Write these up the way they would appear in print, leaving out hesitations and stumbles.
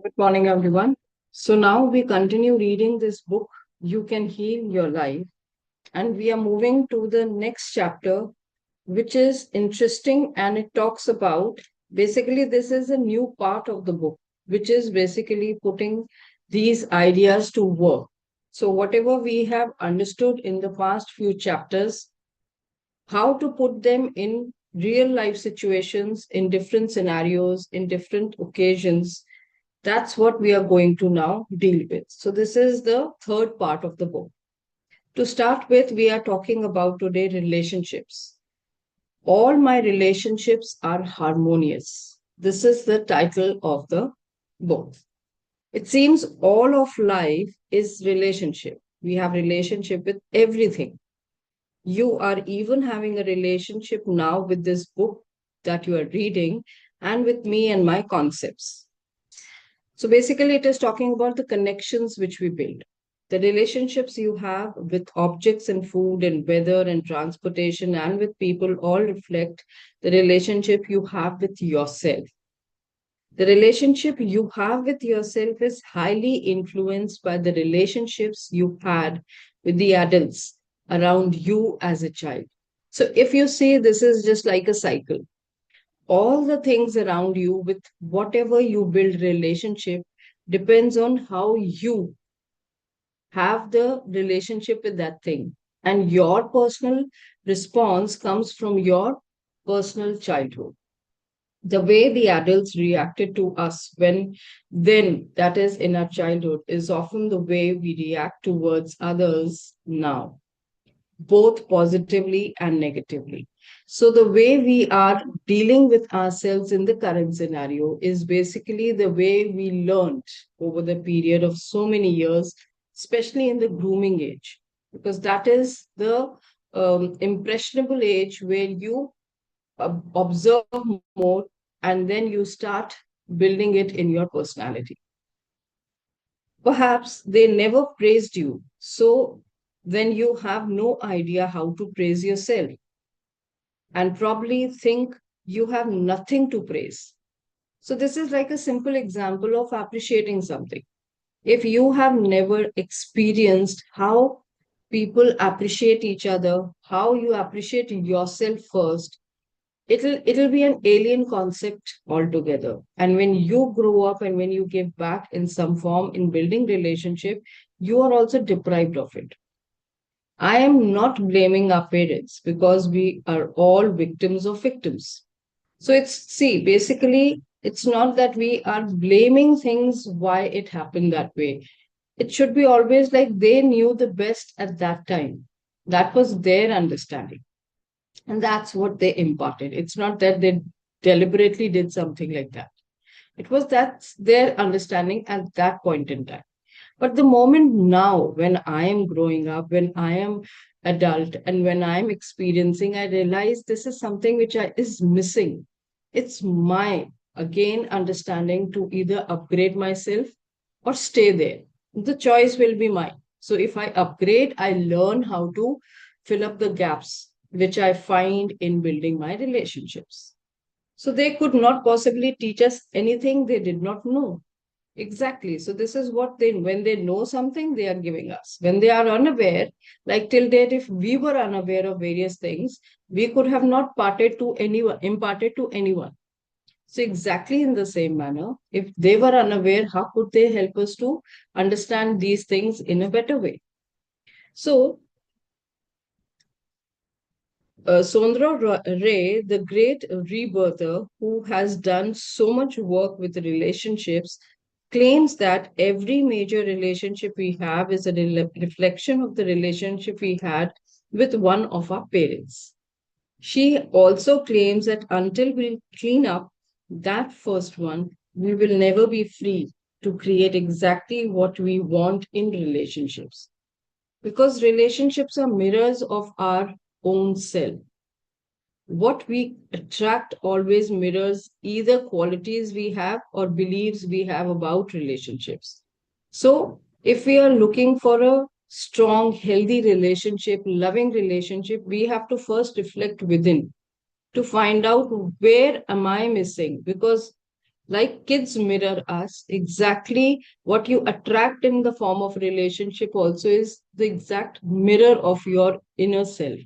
Good morning, everyone. So now we continue reading this book, You Can Heal Your Life, and we are moving to the next chapter, which is interesting and it talks about basically, this is a new part of the book, which is basically putting these ideas to work. So, whatever we have understood in the past few chapters, how to put them in real life situations, in different scenarios, in different occasions, that's what we are going to now deal with. So, this is the third part of the book. To start with, we are talking about today relationships. All my relationships are harmonious. This is the title of the book. It seems all of life is relationship. We have relationship with everything. You are even having a relationship now with this book that you are reading and with me and my concepts. So basically, it is talking about the connections which we build. The relationships you have with objects and food and weather and transportation and with people all reflect the relationship you have with yourself. The relationship you have with yourself is highly influenced by the relationships you had with the adults around you as a child. So if you see, this is just like a cycle. All the things around you with whatever you build relationship depends on how you have the relationship with that thing, and your personal response comes from your personal childhood. The way the adults reacted to us when then, that is in our childhood, is often the way we react towards others now, both positively and negatively. So, the way we are dealing with ourselves in the current scenario is basically the way we learned over the period of so many years, especially in the grooming age, because that is the impressionable age where you observe more and then you start building it in your personality. Perhaps they never praised you, so then you have no idea how to praise yourself and probably think you have nothing to praise. So, this is like a simple example of appreciating something. If you have never experienced how people appreciate each other, how you appreciate yourself first, it'll be an alien concept altogether. And when you grow up and when you give back in some form in building relationship, you are also deprived of it. I am not blaming our parents because we are all victims of victims. So it's, see, basically, it's not that we are blaming things why it happened that way. It should be always like they knew the best at that time. That was their understanding. And that's what they imparted. It's not that they deliberately did something like that. It was that's their understanding at that point in time. But the moment now, when I am growing up, when I am adult, and when I am experiencing, I realize this is something which is missing. It's my, again, understanding to either upgrade myself or stay there. The choice will be mine. So if I upgrade, I learn how to fill up the gaps which I find in building my relationships. So they could not possibly teach us anything they did not know. Exactly. So this is what they, when they know something, they are giving us. When they are unaware, like till date, if we were unaware of various things, we could have not imparted to anyone. So exactly in the same manner, if they were unaware, how could they help us to understand these things in a better way? So Ray, the great rebirther who has done so much work with relationships, claims that every major relationship we have is a reflection of the relationship we had with one of our parents. She also claims that until we clean up that first one, we will never be free to create exactly what we want in relationships. Because relationships are mirrors of our own self. What we attract always mirrors either qualities we have or beliefs we have about relationships. So, if we are looking for a strong, healthy relationship, loving relationship, we have to first reflect within to find out where am I missing, because Like kids mirror us, exactly what you attract in the form of relationship also is the exact mirror of your inner self.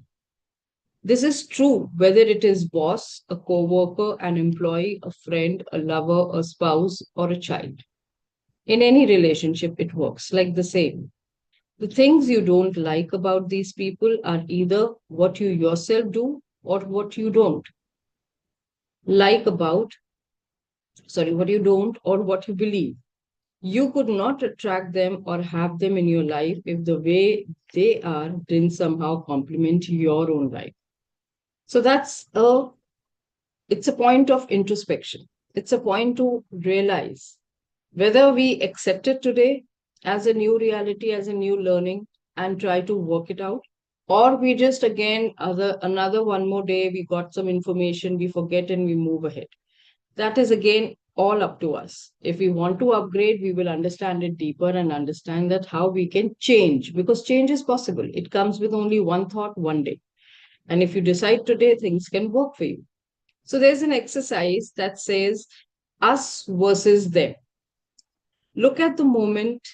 This is true whether it is boss, a co-worker, an employee, a friend, a lover, a spouse, or a child. In any relationship, it works like the same. The things you don't like about these people are either what you yourself do or what you don't like about, what you don't or what you believe. You could not attract them or have them in your life if the way they are didn't somehow complement your own life. So it's a point of introspection. It's a point to realize whether we accept it today as a new reality, as a new learning, and try to work it out, or we just again another one more day we got some information, we forget and we move ahead. That is again all up to us. If we want to upgrade, we will understand it deeper and understand that how we can change, because change is possible. It comes with only one thought, one day. And if you decide today, things can work for you. So there's an exercise that says us versus them. Look at the moment,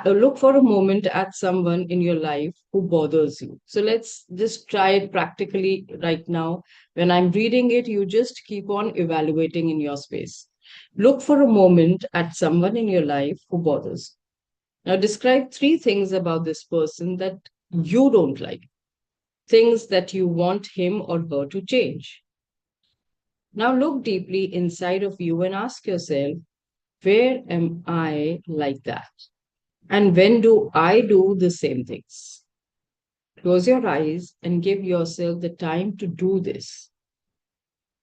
look for a moment at someone in your life who bothers you. So let's just try it practically right now. When I'm reading it, you just keep on evaluating in your space. Look for a moment at someone in your life who bothers. Now describe three things about this person that you don't like, things that you want him or her to change. Now look deeply inside of you and ask yourself, where am I like that? And when do I do the same things? Close your eyes and give yourself the time to do this.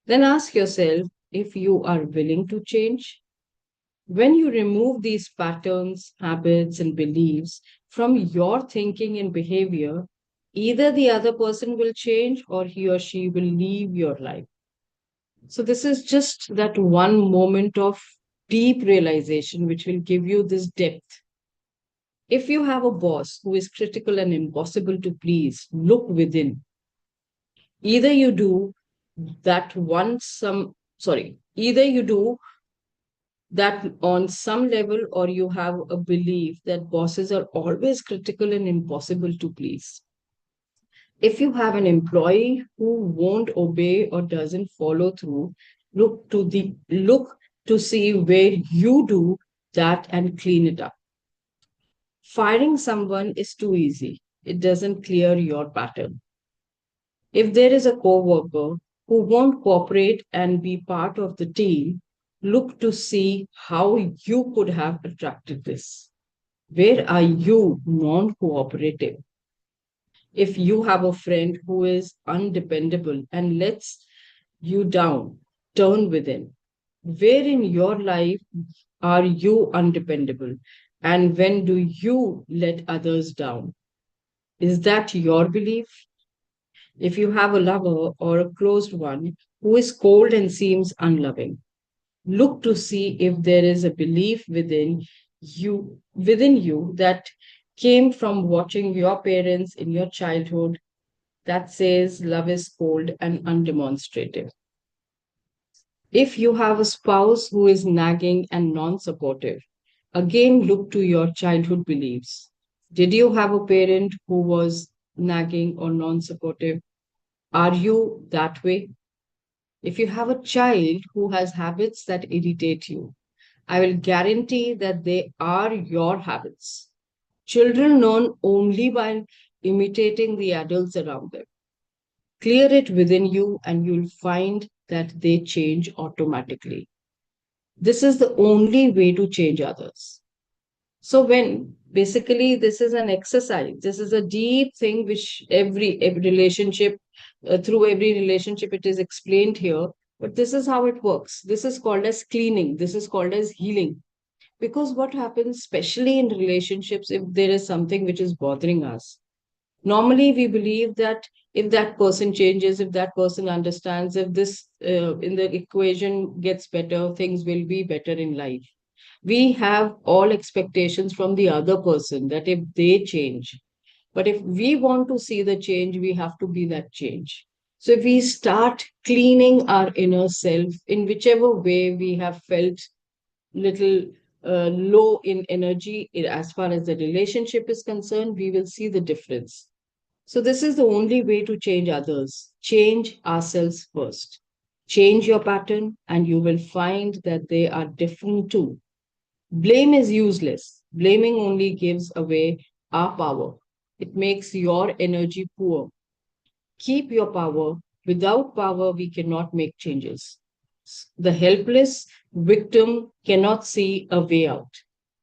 Then ask yourself if you are willing to change. When you remove these patterns, habits, and beliefs from your thinking and behavior, either the other person will change or he or she will leave your life. So, this is just that one moment of deep realization which will give you this depth. If you have a boss who is critical and impossible to please, look within. Either you do that one some sorry, either you do that on some level or you have a belief that bosses are always critical and impossible to please. If you have an employee who won't obey or doesn't follow through, look to see where you do that and clean it up. Firing someone is too easy. It doesn't clear your pattern. If there is a coworker who won't cooperate and be part of the team, look to see how you could have attracted this. Where are you non cooperative? If you have a friend who is undependable and lets you down, turn within. Where in your life are you undependable? And when do you let others down? Is that your belief? If you have a lover or a closed one who is cold and seems unloving, look to see if there is a belief within you that came from watching your parents in your childhood that says love is cold and undemonstrative. If you have a spouse who is nagging and non supportive, again look to your childhood beliefs. Did you have a parent who was nagging or non supportive? Are you that way? If you have a child who has habits that irritate you, I will guarantee that they are your habits. Children learn only by imitating the adults around them. Clear it within you, and you'll find that they change automatically. This is the only way to change others. So, when basically this is an exercise, this is a deep thing which every relationship, through every relationship, it is explained here. But this is how it works. This is called as cleaning, this is called as healing. Because what happens, especially in relationships, if there is something which is bothering us, normally we believe that if that person changes, if that person understands, if this in the equation gets better, things will be better in life. We have all expectations from the other person that if they change, but if we want to see the change, we have to be that change. So if we start cleaning our inner self in whichever way we have felt little low in energy as far as the relationship is concerned, we will see the difference. So, this is the only way to change others. Change ourselves first. Change your pattern, and you will find that they are different too. Blame is useless. Blaming only gives away our power, it makes your energy poor. Keep your power. Without power, we cannot make changes. The helpless victim cannot see a way out.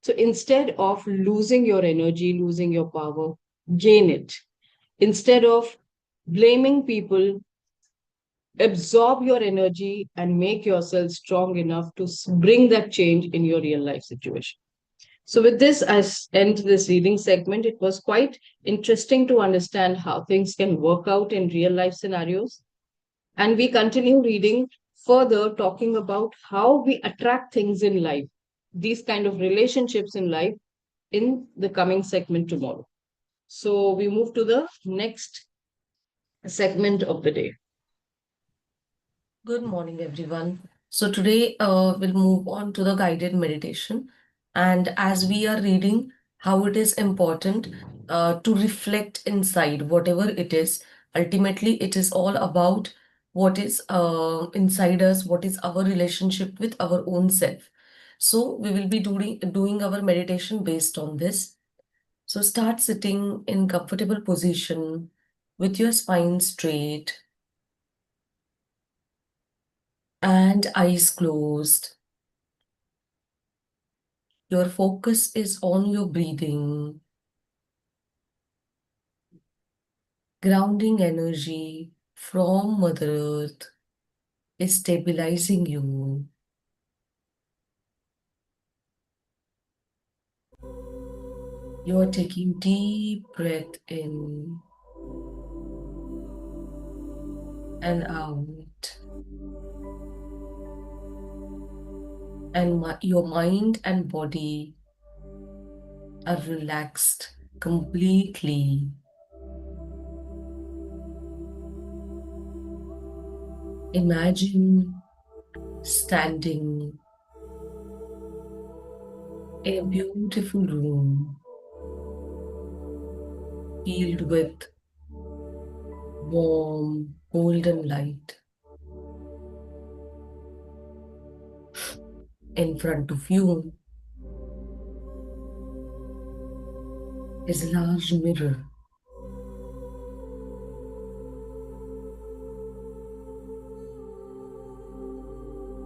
So instead of losing your energy, losing your power, gain it. Instead of blaming people, absorb your energy and make yourself strong enough to bring that change in your real life situation. So, with this, end this reading segment. It was quite interesting to understand how things can work out in real life scenarios. And we continue reading further, talking about how we attract things in life, these kind of relationships in life, in the coming segment tomorrow. So, we move to the next segment of the day. Good morning, everyone. So today we'll move on to the guided meditation. And as we are reading how it is important to reflect inside whatever it is, ultimately it is all about what is inside us, what is our relationship with our own self. So we will be doing our meditation based on this. So start sitting in comfortable position with your spine straight and eyes closed. Your focus is on your breathing, grounding energy from Mother Earth is stabilizing you. You are taking deep breath in and out, and your mind and body are relaxed completely. Imagine standing in a beautiful room filled with warm golden light. In front of you is a large mirror,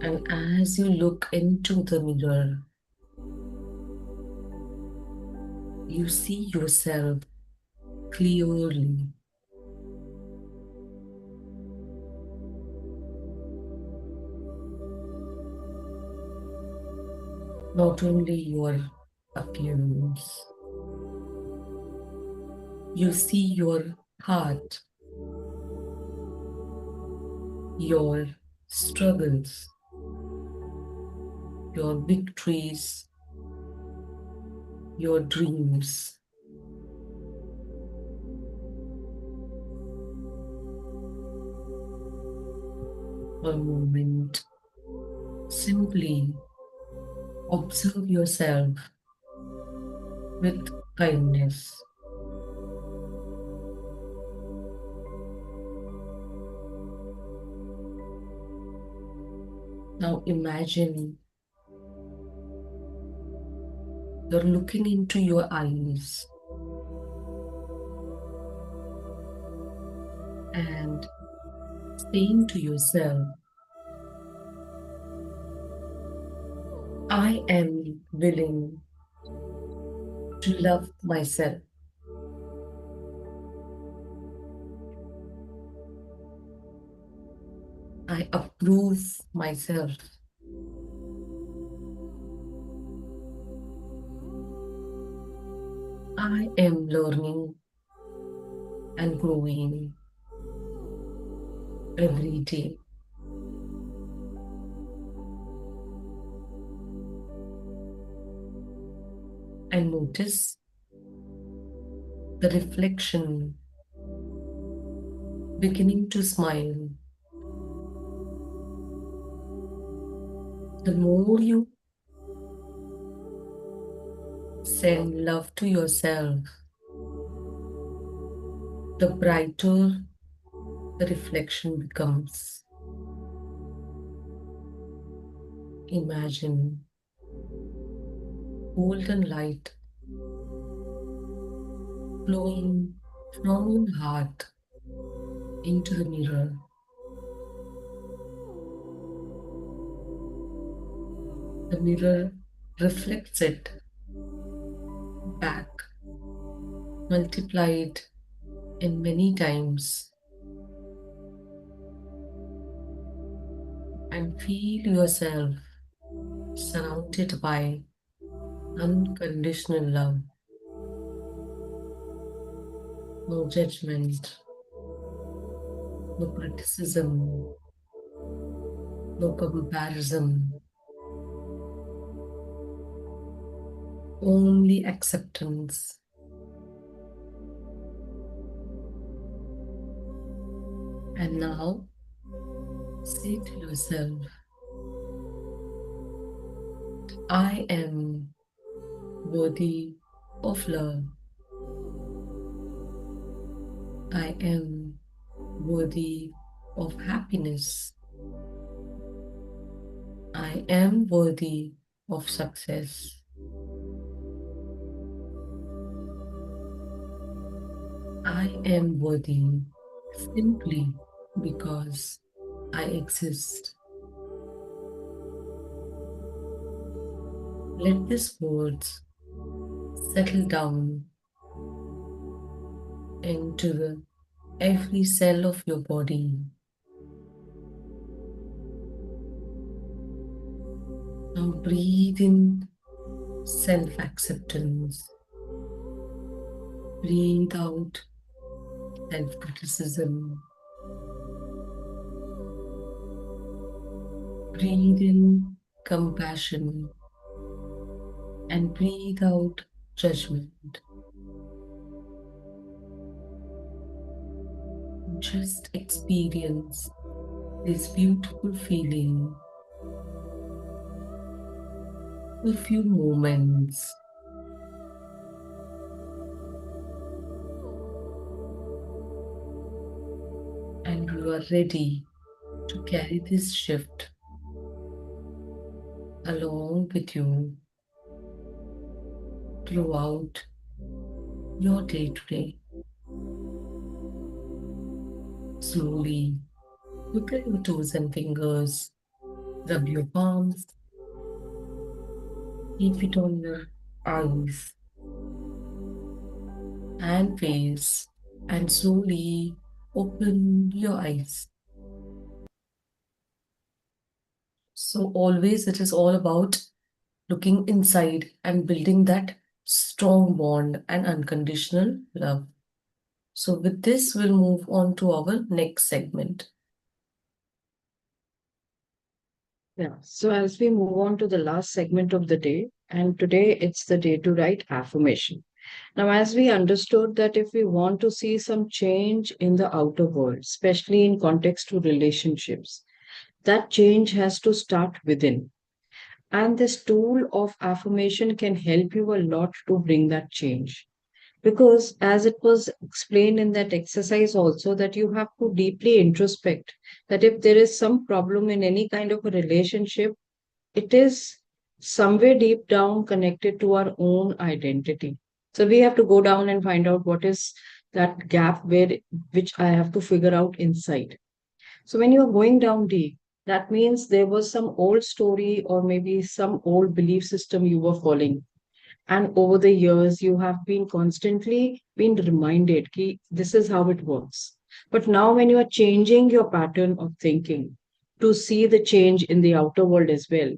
and as you look into the mirror, you see yourself clearly. Not only your appearance, you see your heart, your struggles, your victories, your dreams. For a moment, simply observe yourself with kindness. Now imagine you're looking into your eyes and saying to yourself, I am willing to love myself. I approve myself. I am learning and growing every day. And notice the reflection beginning to smile. The more you send love to yourself, the brighter the reflection becomes. Imagine golden light flowing from your heart into the mirror. The mirror reflects it back, multiplied in many times, and feel yourself surrounded by unconditional love, no judgment, no criticism, no comparison, only acceptance. And now say to yourself, I am worthy of love. I am worthy of happiness. I am worthy of success. I am worthy simply because I exist. Let these words settle down into every cell of your body. Now breathe in self acceptance. Breathe out self criticism. Breathe in compassion and breathe out judgment. Just experience this beautiful feeling for a few moments. And you are ready to carry this shift along with you throughout your day to day. Slowly wiggle your toes and fingers, rub your palms, keep it on your eyes and face, and slowly open your eyes. So, always it is all about looking inside and building that strong bond and unconditional love. So, with this, we'll move on to our next segment. Yeah. So as we move on to the last segment of the day, and today it's the day to write affirmation. Now, as we understood that if we want to see some change in the outer world, especially in context to relationships, that change has to start within. And this tool of affirmation can help you a lot to bring that change. Because as it was explained in that exercise also, that you have to deeply introspect that if there is some problem in any kind of a relationship, it is somewhere deep down connected to our own identity. So we have to go down and find out what is that gap where which I have to figure out inside. So when you are going down deep, that means there was some old story or maybe some old belief system you were following. And over the years, you have been constantly been reminded that this is how it works. But now when you are changing your pattern of thinking to see the change in the outer world as well,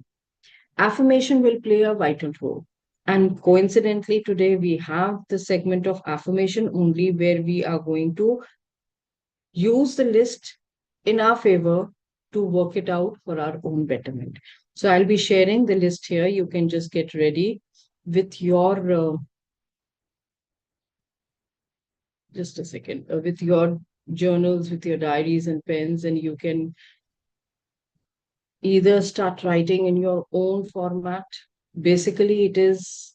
affirmation will play a vital role. And coincidentally, today we have the segment of affirmation only where we are going to use the list in our favor to work it out for our own betterment. So I'll be sharing the list here. You can just get ready with your, just a second, with your journals, with your diaries and pens, and you can either start writing in your own format. Basically, it is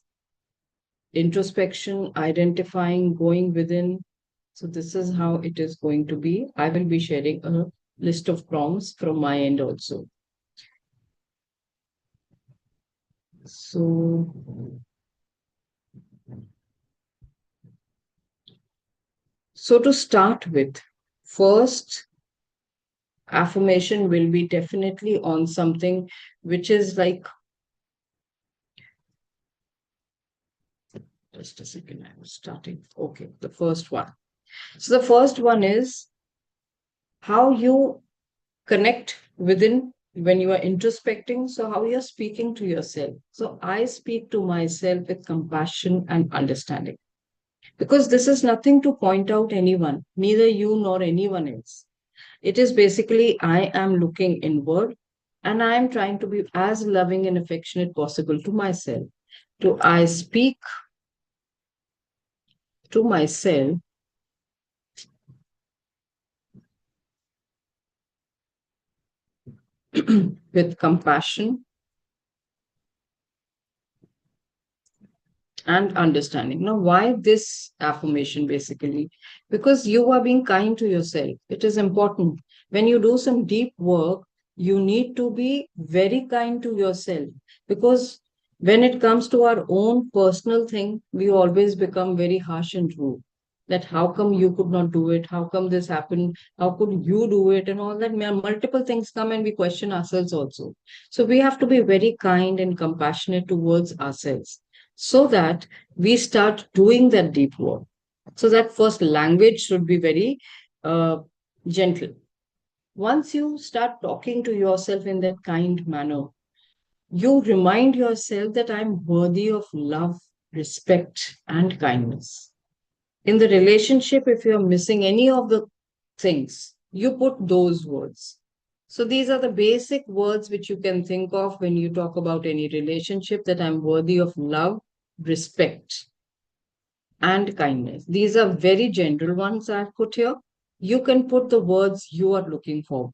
introspection, identifying, going within. So, this is how it is going to be. I will be sharing a list of prompts from my end also. So, to start with, first affirmation will be definitely on something which is like, just a second, I was starting. Okay, the first one. So, the first one is how you connect within when you are introspecting. So, how you're speaking to yourself. So, I speak to myself with compassion and understanding because this is nothing to point out anyone, neither you nor anyone else. It is basically, I am looking inward and I am trying to be as loving and affectionate possible to myself. To I speak to myself with compassion and understanding. Now, why this affirmation basically? Because you are being kind to yourself. It is important. When you do some deep work, you need to be very kind to yourself because when it comes to our own personal thing, we always become very harsh and rude. That how come you could not do it? How come this happened? How could you do it? And all that. Multiple things come and we question ourselves also. So we have to be very kind and compassionate towards ourselves so that we start doing that deep work. So that first language should be very uh, gentle. Once you start talking to yourself in that kind manner, you remind yourself that I'm worthy of love, respect, and kindness. In the relationship, if you're missing any of the things, you put those words. So these are the basic words which you can think of when you talk about any relationship, that I'm worthy of love, respect, and kindness. These are very general ones I've put here. You can put the words you are looking for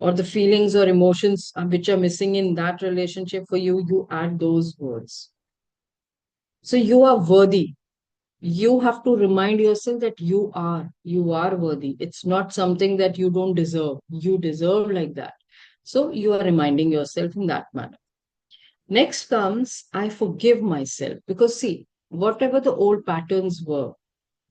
or the feelings or emotions which are missing in that relationship for you. You add those words. So you are worthy. You have to remind yourself that you are worthy. It's not something that you don't deserve. You deserve like that. So you are reminding yourself in that manner. Next comes, I forgive myself because see, whatever the old patterns were,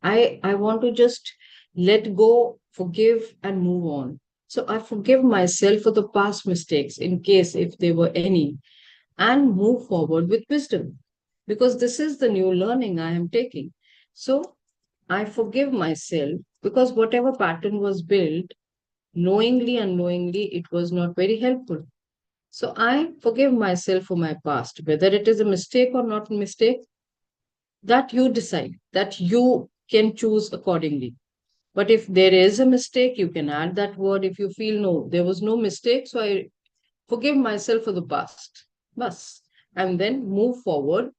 I want to just let go, forgive, and move on. So I forgive myself for the past mistakes, in case if there were any, and move forward with wisdom, because this is the new learning I am taking. So I forgive myself because whatever pattern was built, knowingly, unknowingly, it was not very helpful. So I forgive myself for my past, whether it is a mistake or not a mistake, that you decide, that you can choose accordingly. But if there is a mistake, you can add that word. If you feel no, there was no mistake, so I forgive myself for the past. Bas. And then move forward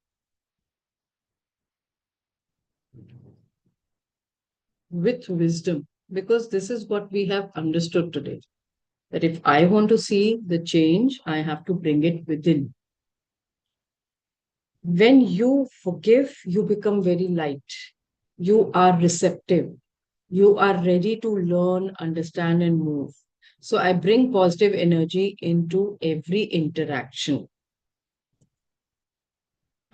with wisdom. Because this is what we have understood today. That if I want to see the change, I have to bring it within. When you forgive, you become very light. You are receptive. You are ready to learn, understand, and move. So I bring positive energy into every interaction.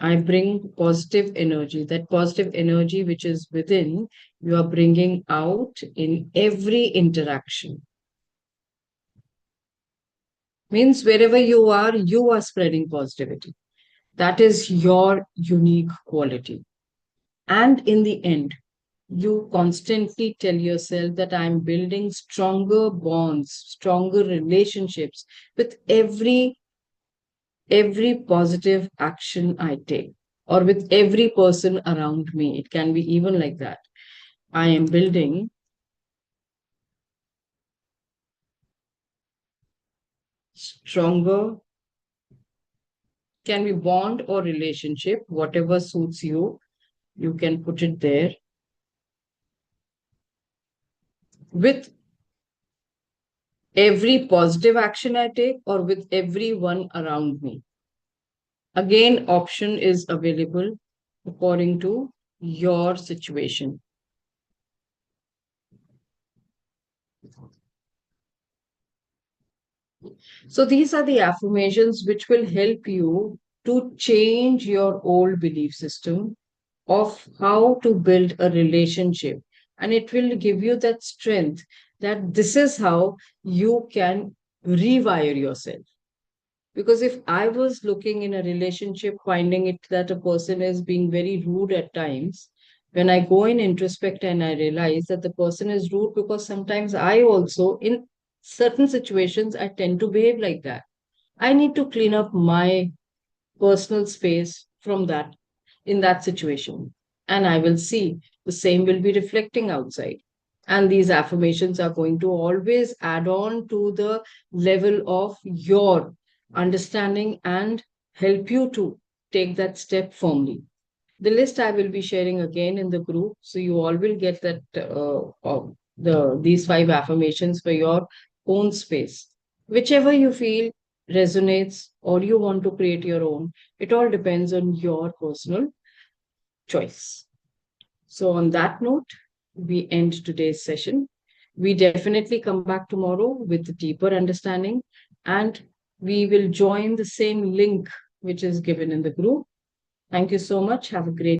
I bring positive energy. That positive energy which is within, you are bringing out in every interaction. Means wherever you are spreading positivity. That is your unique quality. And in the end, you constantly tell yourself that I'm building stronger bonds, stronger relationships with every positive action I take, or with every person around me. It can be even like that. I am building stronger, can be bond or relationship, whatever suits you, you can put it there. with every positive action I take or with everyone around me. Again, option is available according to your situation. So these are the affirmations which will help you to change your old belief system of how to build a relationship. And it will give you that strength that this is how you can rewire yourself. Because if I was looking in a relationship, finding it that a person is being very rude at times, when I go in introspect and I realize that the person is rude because sometimes I also, in certain situations, I tend to behave like that. I need to clean up my personal space from that in that situation. And I will see the same will be reflecting outside. And these affirmations are going to always add on to the level of your understanding and help you to take that step firmly. The list I will be sharing again in the group, so you all will get that these 5 affirmations for your own space. Whichever you feel resonates or you want to create your own, it all depends on your personal choice. So, on that note, we end today's session. We definitely come back tomorrow with deeper understanding, and we will join the same link which is given in the group. Thank you so much. Have a great